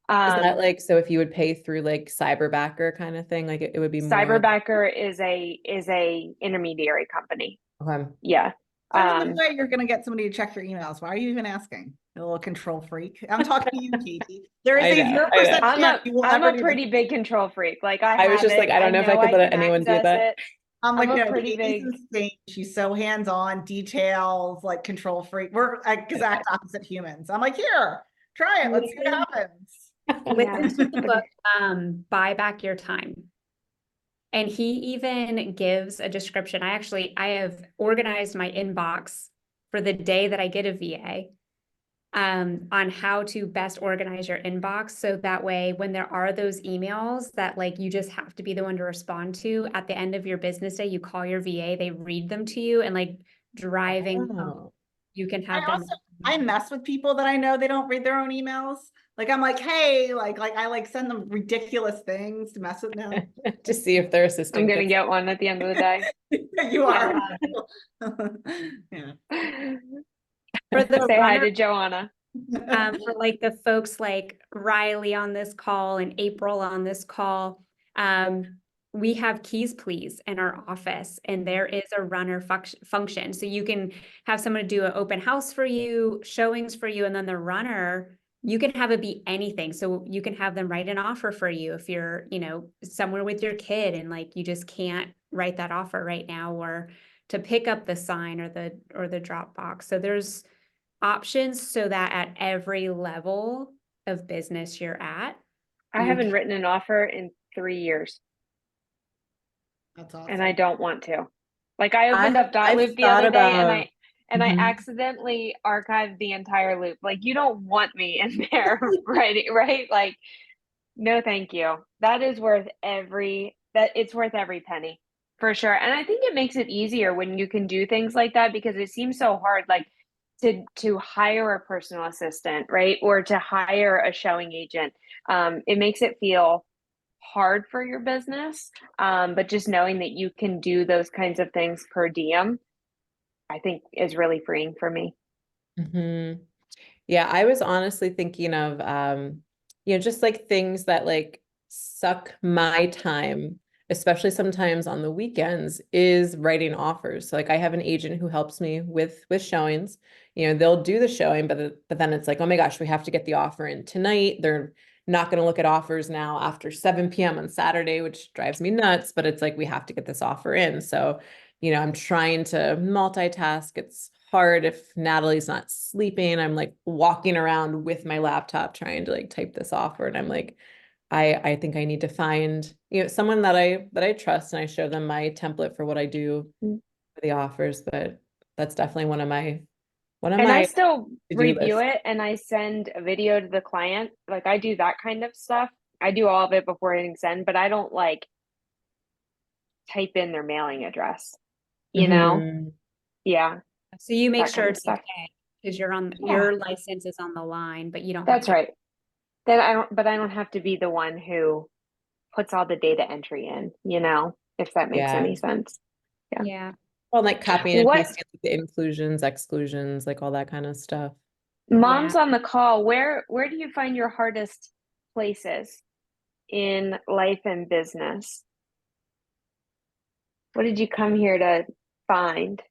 Is that Um, like, so if you would pay through like Cyberbacker kind of thing, like it would be more? Cyberbacker is a intermediary company. Okay. Yeah. There's no Um, way you're gonna get somebody to check your emails. Why are you even asking? A little control freak. I'm talking to you, Katie. There is I a know, zero I know. percent chance you will I'm ever a do this. pretty big control freak. Like I I was have just like, it. I I don't know if I know could I let can anyone do access that. it. I'm I'm like, a no, pretty Katie's big. insane. She's so hands-on, details, like control freak. We're like exact opposite humans. I'm like, here, try it. Let's see what happens. Listen to the but- book, Buy Back Your Time. And he even gives a description. I have organized my inbox for the day that I get a VA, on how to best organize your inbox. So that way, when there are those emails that like you just have to be the one to respond to at the end of your business day, you call your VA, they read them to you, and like driving home, Oh. you can have them. I mess with people that I know they don't read their own emails. Like I'm like, hey, like I like send them ridiculous things to mess with them. To see if their I'm assistant gonna gets get one at the end of the day. You are. Yeah. For the Say hi runner, to Joanna. for like the folks like Riley on this call and April on this call, we have Keys Please in our office, and there is a runner function. So you can have someone do an open house for you, showings for you, and then the runner, you can have it be anything. So you can have them write an offer for you if you're, somewhere with your kid and like you just can't write that offer right now, or to pick up the sign or the drop box. So there's options so that at every level of business you're at, I you haven't can- written an offer in 3 years, That's and I awesome. don't want to. Like I opened up I've .loop the thought other day, and about, I Mhm. accidentally archived the entire loop. Like you don't want me in there, right? Like no, thank you. That is worth it's worth every penny for sure. And I think it makes it easier when you can do things like that, because it seems so hard, like to hire a personal assistant, right? Or to hire a showing agent. It makes it feel hard for your business. But just knowing that you can do those kinds of things per diem, I think is really freeing for me. Mhm. Yeah, I was honestly thinking of just like things that like suck my time, especially sometimes on the weekends, is writing offers. So like I have an agent who helps me with showings. They'll do the showing, but then it's like, oh my gosh, we have to get the offer in tonight. They're not going to look at offers now after 7 p.m. on Saturday, which drives me nuts, but it's like we have to get this offer in. So I'm trying to multitask. It's hard if Natalie's not sleeping. I'm like walking around with my laptop trying to like type this offer. And I'm like, I think I need to find, someone that I trust, and I show them my template for what I do for the offers. But that's definitely one of my And I still to-do review lists. it and I send a video to the client. Like I do that kind of stuff. I do all of it before hitting send, but I don't like type in their mailing address, you know? Mhm. Yeah, so you make that kind sure of it's stuff. okay because Yeah, your license is on the line, but you don't have that's to. right. Then I don't have to be the one who puts all the data entry in, if that makes Yeah. any sense. Yeah. Yeah. Well, like copying and What pasting the inclusions, exclusions, like all that kind of stuff. moms on the call, where do you find your hardest places in life and business? What did you come here to find?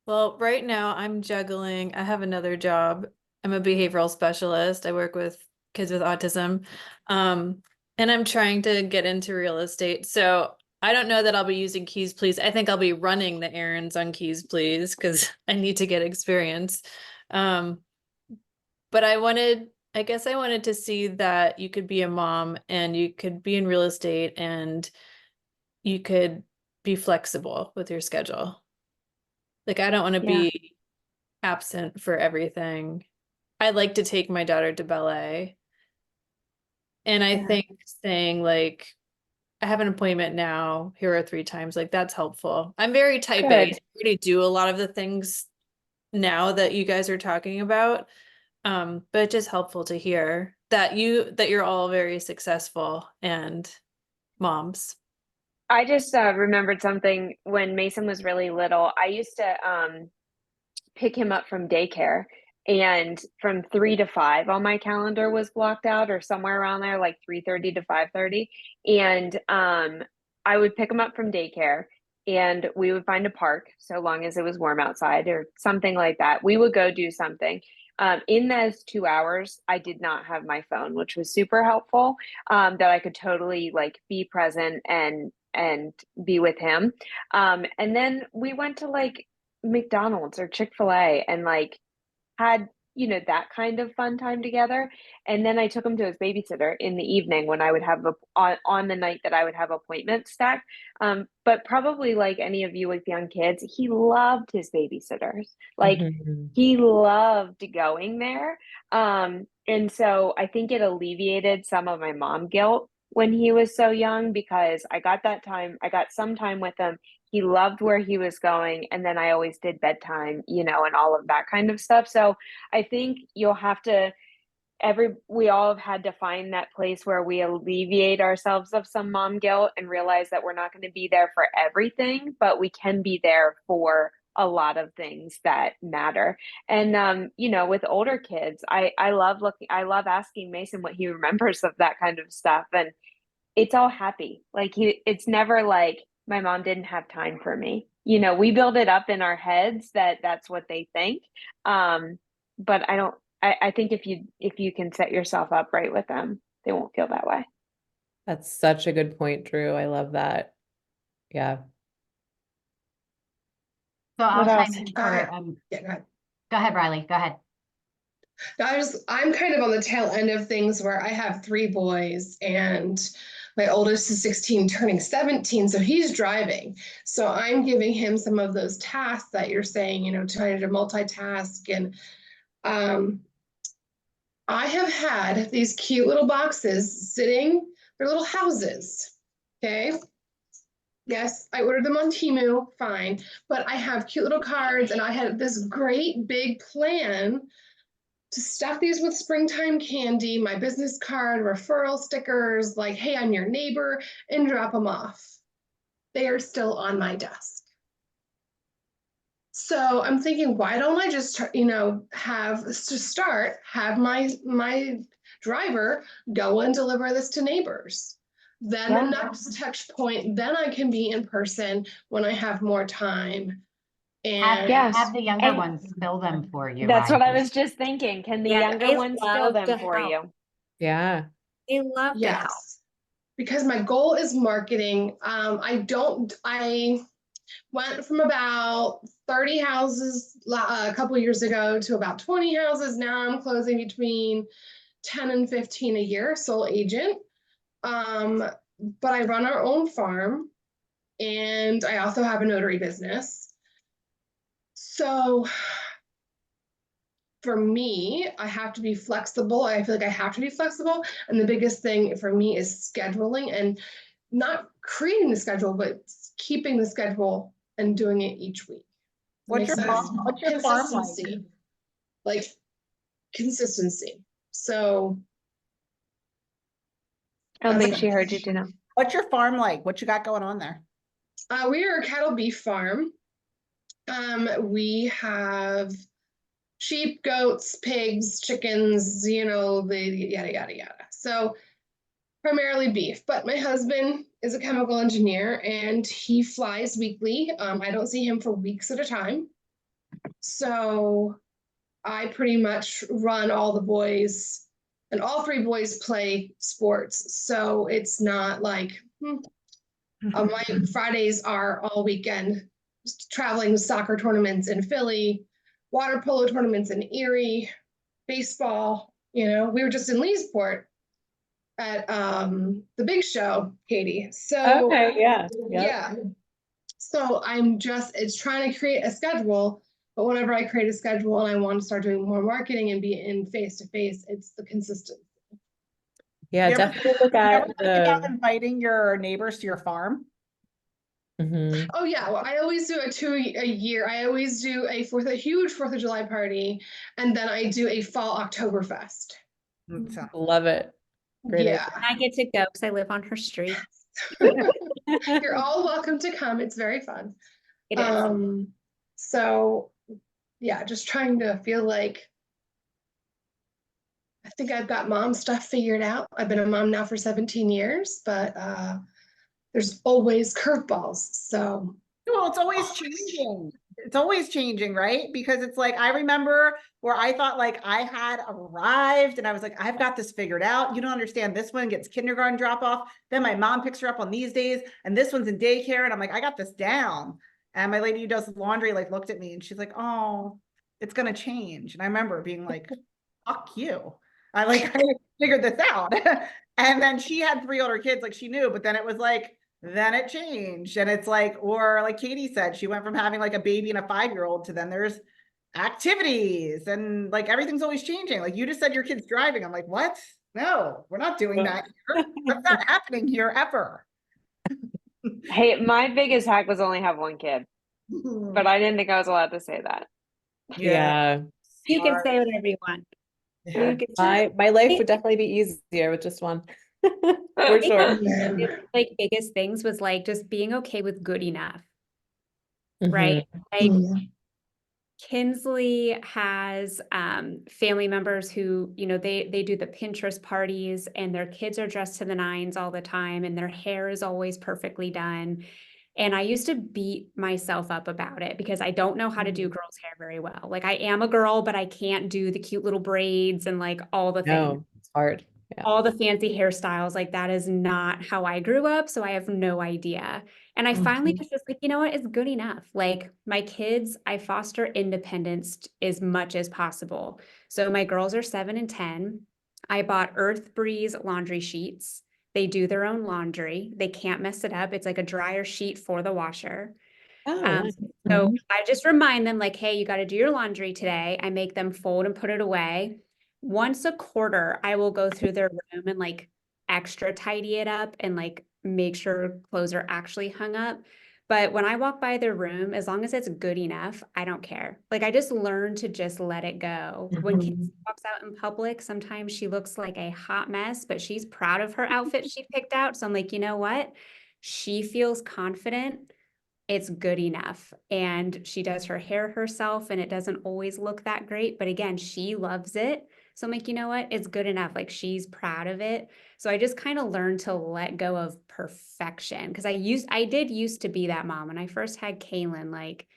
Well, right now I'm juggling. I have another job. I'm a behavioral specialist. I work with kids with autism. And I'm trying to get into real estate. So I don't know that I'll be using Keys Please. I think I'll be running the errands on Keys Please because I need to get experience. But I guess I wanted to see that you could be a mom and you could be in real estate and you could be flexible with your schedule. Like, I don't want to Yeah. be absent for everything. I like to take my daughter to ballet. And I Yeah. think saying like, I have an appointment now, here are 3 times, like that's helpful. I'm very type A. Good. I already do a lot of the things now that you guys are talking about. But it's just helpful to hear that you're all very successful and moms. I just remembered something when Mason was really little. I used to pick him up from daycare, and from 3 to 5 on my calendar was blocked out, or somewhere around there, like 3:30 to 5:30. And I would pick him up from daycare, and we would find a park, so long as it was warm outside or something like that. We would go do something. In those 2 hours, I did not have my phone, which was super helpful. That I could totally like be present and be with him. And then we went to like McDonald's or Chick-fil-A and like had, that kind of fun time together. And then I took him to his babysitter in the evening when I would have on the night that I would have appointments stacked. But probably like any of you with young kids, he loved his babysitters. Like Mhm. he loved going there. And so I think it alleviated some of my mom guilt when he was so young, because I got some time with him. He loved where he was going, and then I always did bedtime, and all of that kind of stuff. So I think you'll have to we all have had to find that place where we alleviate ourselves of some mom guilt and realize that we're not going to be there for everything, but we can be there for a lot of things that matter. And with older kids, I love asking Mason what he remembers of that kind of stuff, and it's all happy. Like it's never like my mom didn't have time for me. We build it up in our heads that that's what they think. But I think if you can set yourself up right with them, they won't feel that way. That's such a good point, Drew. I love that. Yeah. So I'll What chime else? in Uh, for, Yeah, go ahead. go ahead, Riley, go ahead. I'm kind of on the tail end of things where I have 3 boys, and my oldest is 16, turning 17, so he's driving. So I'm giving him some of those tasks that you're saying, trying to multitask. And I have had these cute little boxes sitting, they're little houses. Okay. Yes, I ordered them on Temu, fine. But I have cute little cards, and I had this great big plan to stuff these with springtime candy, my business card, referral stickers, like, hey, I'm your neighbor, and drop them off. They are still on my desk. So I'm thinking, why don't I just, have my driver go and deliver this to neighbors? Then Yeah. the next touch point, then I can be in person when I have more time. And Yes. Have the younger And ones fill them for you, that's what I Riley. was just thinking. Can the Yeah, younger I ones fill love them to for help. you? Yeah. They love to help. yes, because my goal is marketing. I went from about 30 houses a couple years ago to about 20 houses. Now I'm closing between 10 and 15 a year, sole agent. But I run our own farm, and I also have a notary business. So for me, I have to be flexible. I feel like I have to be flexible. And the biggest thing for me is scheduling, and not creating the schedule, but keeping the schedule and doing it each week. What's your farm like? Consistency. Like consistency. So I don't that's think she heard you, Janelle. What's your farm like? What you got going on there? We are a cattle beef farm. We have sheep, goats, pigs, chickens, the yada, yada, yada. So primarily beef, but my husband is a chemical engineer, and he flies weekly. I don't see him for weeks at a time. So I pretty much run all the boys, and all 3 boys play sports. So it's not like, my Fridays are all weekend traveling soccer tournaments in Philly, water polo tournaments in Erie, baseball. We were just in Leesport at the big show, Katie. So Okay. Yeah. yeah. So it's trying to create a schedule, but whenever I create a schedule and I want to start doing more marketing and be in face to face, it's the consistency. Yeah, You ever- definitely look You at ever think about the. inviting your neighbors to your farm? Mhm. Oh yeah, well, I always do a year. I always do a huge 4th of July party, and then I do a fall Oktoberfest. Love it. Great Yeah. I get to go because I live on her street. You're all welcome to come. It's very fun. It is. So yeah, just trying to feel like I think I've got mom stuff figured out. I've been a mom now for 17 years, but there's always curveballs. So Well, it's always changing. It's always changing, right? Because it's like, I remember where I thought like I had arrived and I was like, I've got this figured out. You don't understand. This one gets kindergarten drop off. Then my mom picks her up on these days and this one's in daycare. And I'm like, I got this down. And my lady who does laundry like looked at me and she's like, oh, it's going to change. And I remember being like, fuck you. I figured this out. And then she had 3 older kids, like she knew, but then it was like, then it changed. And it's like, or like Katie said, she went from having like a baby and a 5-year-old to then there's activities and like everything's always changing. Like you just said your kid's driving. I'm like, what? No, we're not doing that here. That's not happening here ever. Hey, my biggest hack was only have 1 kid, but I didn't think I was allowed to say that. Yeah. You can say whatever you want. Yeah. You can My life would definitely be easier with just one. For sure. like biggest things was like just being okay with good enough, Mhm. right? Like Kinsley has family members who, you know, they do the Pinterest parties and their kids are dressed to the nines all the time and their hair is always perfectly done. And I used to beat myself up about it because I don't know how to do girls' hair very well. Like I am a girl, but I can't do the cute little braids and like all the things. No, it's hard. Yeah. All the fancy hairstyles, like that is not how I grew up. So I have no idea. And I finally was just like, you know what, it's good enough. Like my kids, I foster independence as much as possible. So my girls are 7 and 10. I bought Earth Breeze laundry sheets. They do their own laundry. They can't mess it up. It's like a dryer sheet for the washer. Oh, nice. So Mhm. I just remind them like, hey, you got to do your laundry today. I make them fold and put it away. Once a quarter, I will go through their room and like extra tidy it up and like make sure clothes are actually hung up. But when I walk by their room, as long as it's good enough, I don't care. Like I just learned to just let it go. When Kinsey walks out in public, sometimes she looks like a hot mess, but she's proud of her outfit she picked out. So I'm like, you know what? She feels confident. It's good enough. And she does her hair herself and it doesn't always look that great. But again, she loves it. So I'm like, you know what? It's good enough. Like she's proud of it. So I just kind of learned to let go of perfection because I did used to be that mom. When I first had Kaylin, like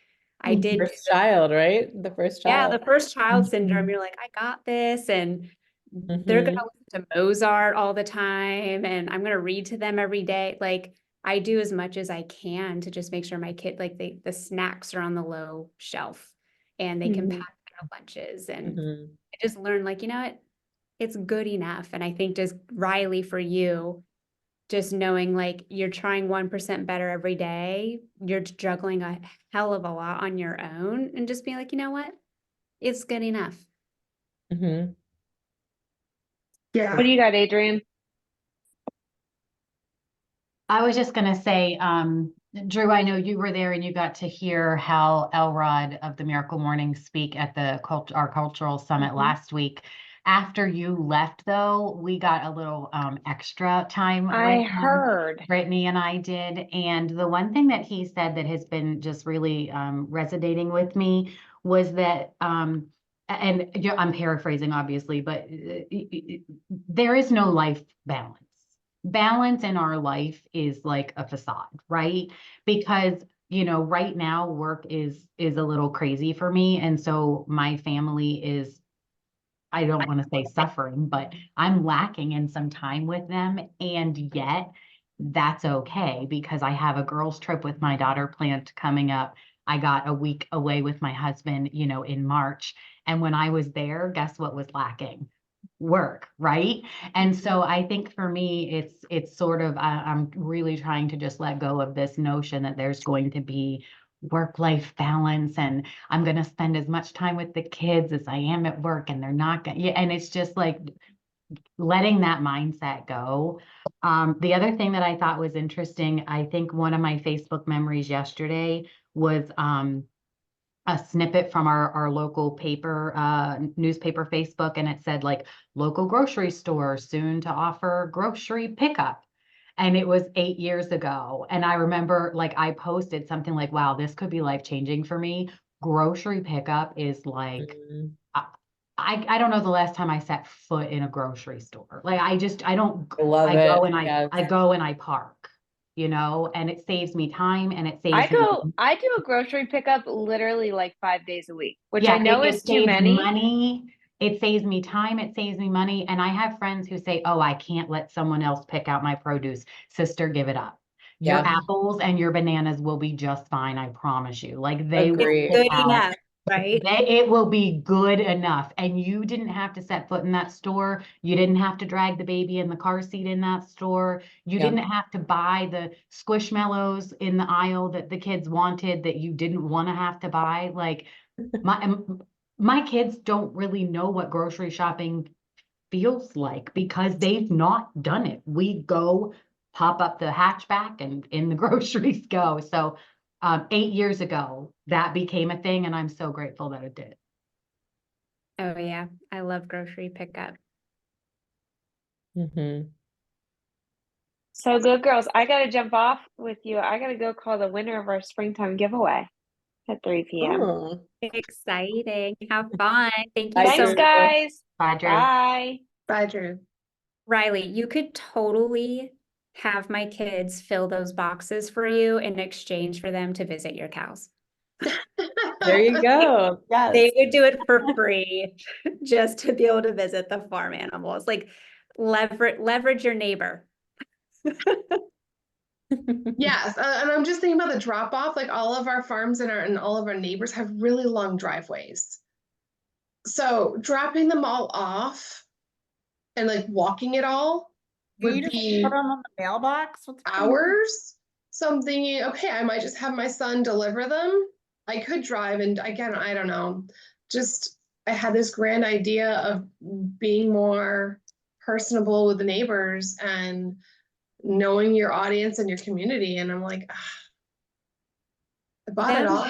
I did. First child, right? The first Yeah, child. the first child syndrome. You're like, I got this. And they're going to listen to Mozart all the time. And I'm going to read to them every day. Like I do as much as I can to just make sure my kid, like the snacks are on the low shelf and they can pack their lunches. And I just learned like, you know what? It's good enough. And I think just Riley, for you, just knowing like you're trying 1% better every day, you're juggling a hell of a lot on your own and just being like, you know what? It's good enough. Yeah. What do you got, Adrian? I was just gonna say, Drew, I know you were there and you got to hear Hal Elrod of the Miracle Morning speak at our cultural summit last week. After you left, though, we got a little extra time I with him. heard. Brittany and I did. And the one thing that he said that has been just really resonating with me was that, and I'm paraphrasing, obviously, but there is no life balance. Balance in our life is like a facade, right? Because right now work is a little crazy for me. And so my family is, I don't want to say suffering, but I'm lacking in some time with them. And yet that's okay because I have a girls' trip with my daughter planned coming up. I got a week away with my husband, in March. And when I was there, guess what was lacking? work, right? And so I think for me, it's sort of, I'm really trying to just let go of this notion that there's going to be work-life balance and I'm going to spend as much time with the kids as I am at work, and they're not going, yeah, and it's just like letting that mindset go. The other thing that I thought was interesting, I think one of my Facebook memories yesterday was a snippet from our local paper, newspaper Facebook, and it said like local grocery store soon to offer grocery pickup. And it was 8 years ago. And I remember like I posted something like, wow, this could be life-changing for me. Grocery pickup is like, Mm. I don't know the last time I set foot in a grocery store. Like I don't, I love I go it. and Yes. I go and I park, and it saves me time and it saves me. I do a grocery pickup literally like 5 days a week, which I Yeah, know it is too saves many. money. It saves me time. It saves me money. And I have friends who say, oh, I can't let someone else pick out my produce. Sister, give it up. Your Yeah. apples and your bananas will be just fine. I promise you. Like they will Agreed. pick Good out. enough, right? It will be good enough. And you didn't have to set foot in that store. You didn't have to drag the baby in the car seat in that store. You Yeah. didn't have to buy the squishmallows in the aisle that the kids wanted that you didn't want to have to buy. Like my my kids don't really know what grocery shopping feels like because they've not done it. We go pop up the hatchback and in the groceries go. So 8 years ago, that became a thing, and I'm so grateful that it did. Oh yeah, I love grocery pickup. Mhm. So good girls, I gotta jump off with you. I gotta go call the winner of our springtime giveaway at 3 p.m. Oh, Exciting. Have fun. Thank you Bye, Thanks, so Drew. much. guys. Bye, Drew. Bye. Bye, Drew. Riley, you could totally have my kids fill those boxes for you in exchange for them to visit your cows. There you go. Yes. They would do it for free just to be able to visit the farm animals. Like leverage your neighbor. Yes, and I'm just thinking about the drop off. Like all of our farms and all of our neighbors have really long driveways. So dropping them all off and like walking it all Can you would just be put them on the mailbox? What's going on? hours. So I'm thinking, okay, I might just have my son deliver them. I could drive, and again, I don't know. Just I had this grand idea of being more personable with the neighbors and knowing your audience and your community. And I'm like, I bought it Them all.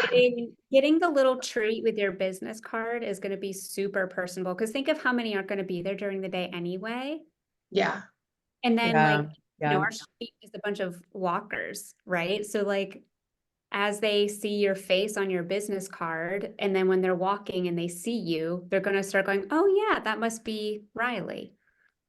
getting the little treat with your business card is going to be super personable because think of how many aren't going to be there during the day anyway. Yeah. And then Yeah, like, yeah. our street is a bunch of walkers, right? So like as they see your face on your business card, and then when they're walking and they see you, they're going to start going, oh yeah, that must be Riley.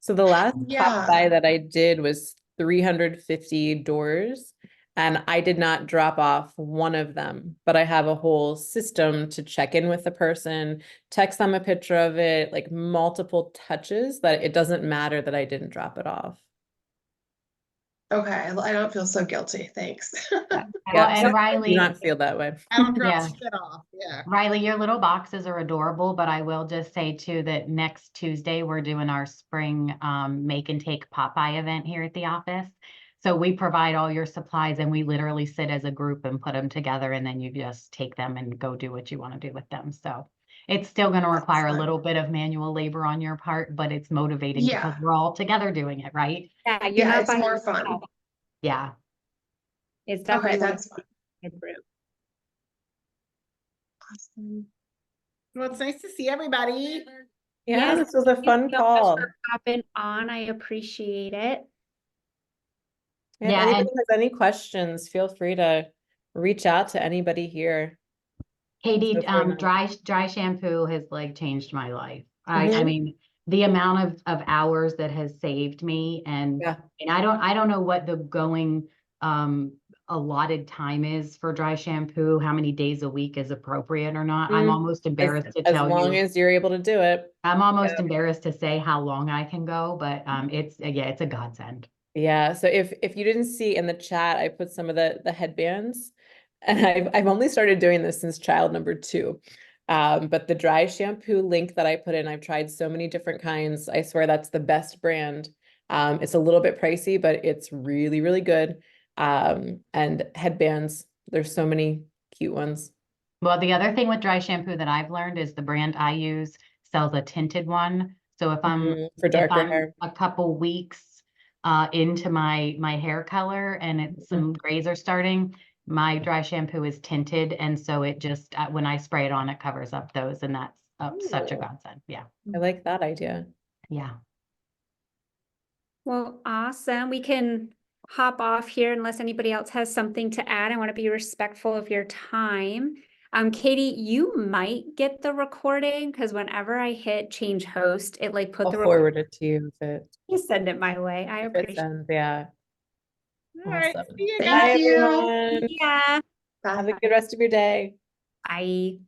So the last pop by Yeah. that I did was 350 doors, and I did not drop off one of them, but I have a whole system to check in with the person, text them a picture of it, like multiple touches that it doesn't matter that I didn't drop it off. Okay. I don't feel so guilty. Thanks. Well, Yeah, and so do Riley, not feel that way. I don't drop Yeah. shit off. Yeah. Riley, your little boxes are adorable, but I will just say too that next Tuesday we're doing our spring make and take Popeye event here at the office. So we provide all your supplies and we literally sit as a group and put them together, and then you just take them and go do what you want to do with them. So it's still going to require a fun. little bit of manual labor on your part, but it's motivating Yeah. because we're all together doing it, right? Yeah, you're Yeah, not it's by more yourself. fun. Yeah. It's Okay, definitely that's fun. a group. Awesome. Well, it's nice to see everybody. Yeah, Yes, this was a thank you fun so much call. for hopping on. I appreciate it. And if Yeah, anybody has any questions, feel free to reach out to anybody here. Katie, So very nice. dry shampoo has like changed my life. I Mhm. mean, the amount of hours that has saved me, and Yeah. I don't know what the going allotted time is for dry shampoo, how many days a week is appropriate or not. I'm Mm. almost embarrassed to As tell long you. as you're able to do it. I'm almost Yeah. embarrassed to say how long I can go, but it's yeah, it's a godsend. Yeah, so if you didn't see in the chat, I put some of the headbands, and I've only started doing this since child number 2. But the dry shampoo link that I put in, I've tried so many different kinds. I swear that's the best brand. It's a little bit pricey, but it's really, really good. And headbands, there's so many cute ones. Well, the other thing with dry shampoo that I've learned is the brand I use sells a tinted one. So if For darker hair. a couple weeks into my hair color and it's some grays are starting, my dry shampoo is tinted, and so it just when I spray it on, it covers up those, and that's such a Ooh. godsend. Yeah, I like that idea. yeah. Well, awesome. We can hop off here unless anybody else has something to add. I want to be respectful of your time. Katie, you might get the recording because whenever I hit change host, it like put I'll the forward it to you You send it my way. I if it appreciate sends, yeah. All right, Awesome. see you Thank guys. Bye, you. everyone. it. Yeah. Have a good rest of your day. Bye.